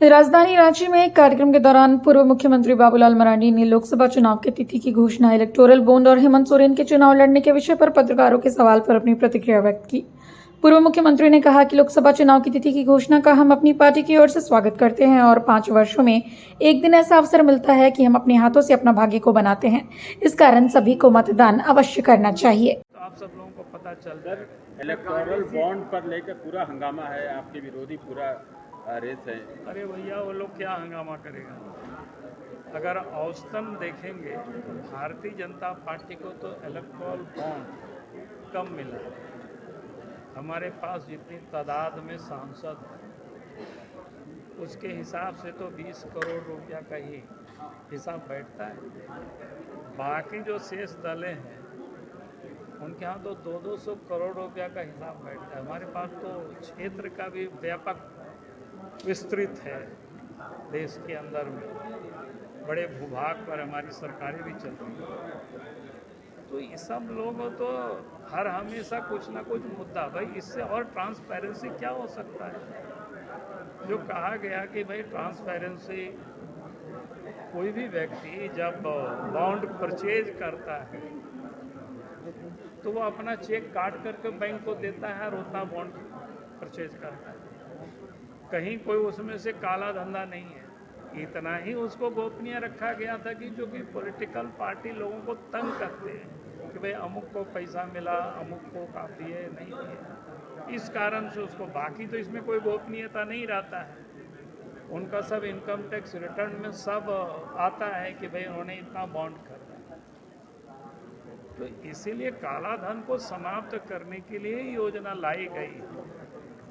राजधानी रांची में एक कार्यक्रम के दौरान पूर्व मुख्यमंत्री बाबूलाल मरांडी ने लोकसभा चुनाव की तिथि की घोषणा, इलेक्टोरल बॉन्ड और हेमंत सोरेन के चुनाव लड़ने के विषय पर पत्रकारों के सवाल पर अपनी प्रतिक्रिया व्यक्त की। पूर्व मुख्यमंत्री ने कहा कि लोकसभा चुनाव की तिथि की घोषणा का हम अपनी पार्टी की ओर से स्वागत करते हैं और 5 वर्षों में एक दिन ऐसा अवसर मिलता है कि हम अपने हाथों से अपना भाग्य को बनाते हैं। इस कारण सभी को मतदान अवश्य करना चाहिए। तो आप सब लोगों को पता चल रहा है इलेक्टोरल बॉन्ड पर लेकर पूरा हंगामा है, आपके विरोधी पूरा रेस है। अरे भैया, वो लोग क्या हंगामा करेगा? अगर औसतन देखेंगे तो भारतीय जनता पार्टी को तो इलेक्टोरल बॉन्ड कम मिला। हमारे पास जितनी तादाद में सांसद है उसके हिसाब से तो 20 करोड़ रुपया का ही हिसाब बैठता है। बाकी जो शेष दलें हैं उनके यहाँ तो 200 करोड़ रुपया का हिसाब बैठता है। हमारे पास तो क्षेत्र का भी व्यापक विस्तृत है, देश के अंदर में बड़े भूभाग पर हमारी सरकारें भी चल रही हैं। तो ये सब लोगों तो हर हमेशा कुछ ना कुछ मुद्दा, भाई इससे और ट्रांसपेरेंसी क्या हो सकता है? जो कहा गया कि भाई ट्रांसपेरेंसी, कोई भी व्यक्ति जब बॉन्ड परचेज करता है तो वो अपना चेक काट करके बैंक को देता है और उतना बॉन्ड परचेज करता है। कहीं कोई उसमें से काला धंधा नहीं है। इतना ही उसको गोपनीय रखा गया था कि जो कि पॉलिटिकल पार्टी लोगों को तंग करते हैं कि भाई अमुक को पैसा मिला, अमुक को काफ़ी है, नहीं है, इस कारण से उसको, बाकी तो इसमें कोई गोपनीयता नहीं रहता है। उनका सब इनकम टैक्स रिटर्न में सब आता है कि भाई उन्होंने इतना बॉन्ड कर दिया। तो इसीलिए काला धन को समाप्त करने के लिए योजना लाई गई।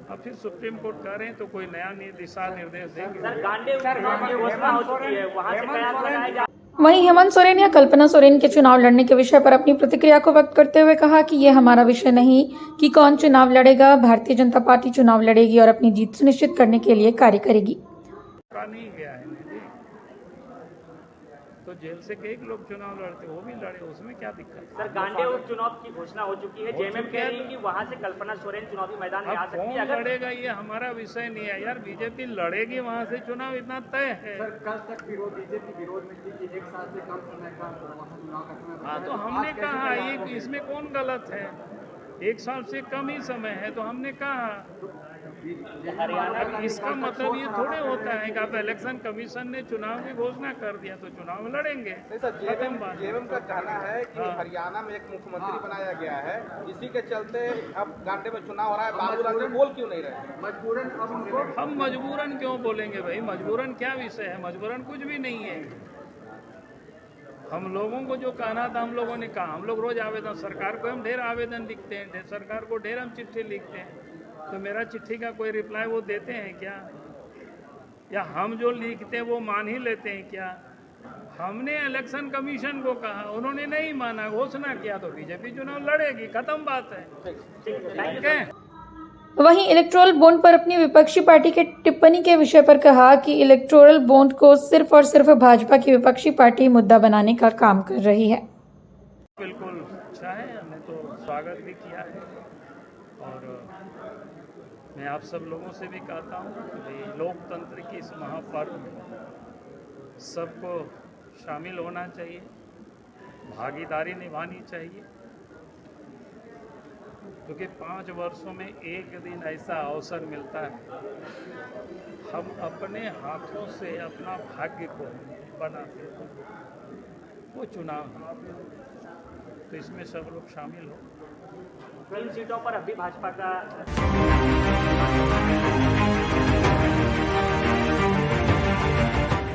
अब फिर सुप्रीम कोर्ट कह रहे हैं तो कोई नया दिशा निर्देश देंगे। वहीं हेमंत सोरेन या कल्पना सोरेन के चुनाव लड़ने के विषय पर अपनी प्रतिक्रिया को व्यक्त करते हुए कहा कि ये हमारा विषय नहीं कि कौन चुनाव लड़ेगा। भारतीय जनता पार्टी चुनाव लड़ेगी और अपनी जीत सुनिश्चित करने के लिए कार्य करेगी। नहीं गया है तो जेल से कई लोग चुनाव लड़ते, वो भी लड़े, उसमें क्या दिक्कत? सर, गांडे उपचुनाव की घोषणा हो चुकी है। जेएमएम कह रही है कि वहां से कल्पना सोरेन चुनावी मैदान में आ सकती है। अगर लड़ेगा ये हमारा विषय नहीं है यार। बीजेपी लड़ेगी वहां से चुनाव, इतना तय है। सर, कल तक बीजेपी विरोध में थी कि 1 साल से कम समय का चुनाव का समय। हाँ, तो हमने कहा ये इसमें कौन गलत है? 1 साल से कम ही समय है तो हमने कहा। इसका मतलब ये थोड़े होता है कि अब इलेक्शन कमीशन ने चुनाव की घोषणा कर दिया तो चुनाव लड़ेंगे। जेएमएम का कहना है कि हरियाणा में एक मुख्यमंत्री बनाया गया है, इसी के चलते अब गांडे में चुनाव हो रहा है। बाबूलाल जी बोल क्यों नहीं रहे? मजबूरन अब हम मजबूरन क्यों बोलेंगे भाई? मजबूरन क्या विषय है? मजबूरन कुछ भी नहीं है। हम लोगों को जो कहना था हम लोगों ने कहा। हम लोग रोज आवेदन, सरकार को हम ढेर आवेदन लिखते हैं, सरकार को ढेर हम चिट्ठी लिखते हैं, तो मेरा चिट्ठी का कोई रिप्लाई वो देते हैं क्या? या हम जो लिखते हैं वो मान ही लेते हैं क्या? हमने इलेक्शन कमीशन को कहा, उन्होंने नहीं माना, घोषणा किया, तो बीजेपी चुनाव लड़ेगी, खत्म बात है। ठीक है। वहीं इलेक्टोरल बॉन्ड पर अपनी विपक्षी पार्टी के टिप्पणी के विषय पर कहा कि इलेक्टोरल बॉन्ड को सिर्फ और सिर्फ भाजपा की विपक्षी पार्टी मुद्दा बनाने का काम कर रही है। बिल्कुल अच्छा है, हमने तो स्वागत भी किया है और मैं आप सब लोगों से भी कहता हूँ कि लोकतंत्र की इस महापर्व में सबको शामिल होना चाहिए, भागीदारी निभानी चाहिए, क्योंकि 5 वर्षों में एक दिन ऐसा अवसर मिलता है हम अपने हाथों से अपना भाग्य को बनाते हैं, वो चुनाव है। तो इसमें सब लोग शामिल हो। 3 सीटों पर अभी भाजपा का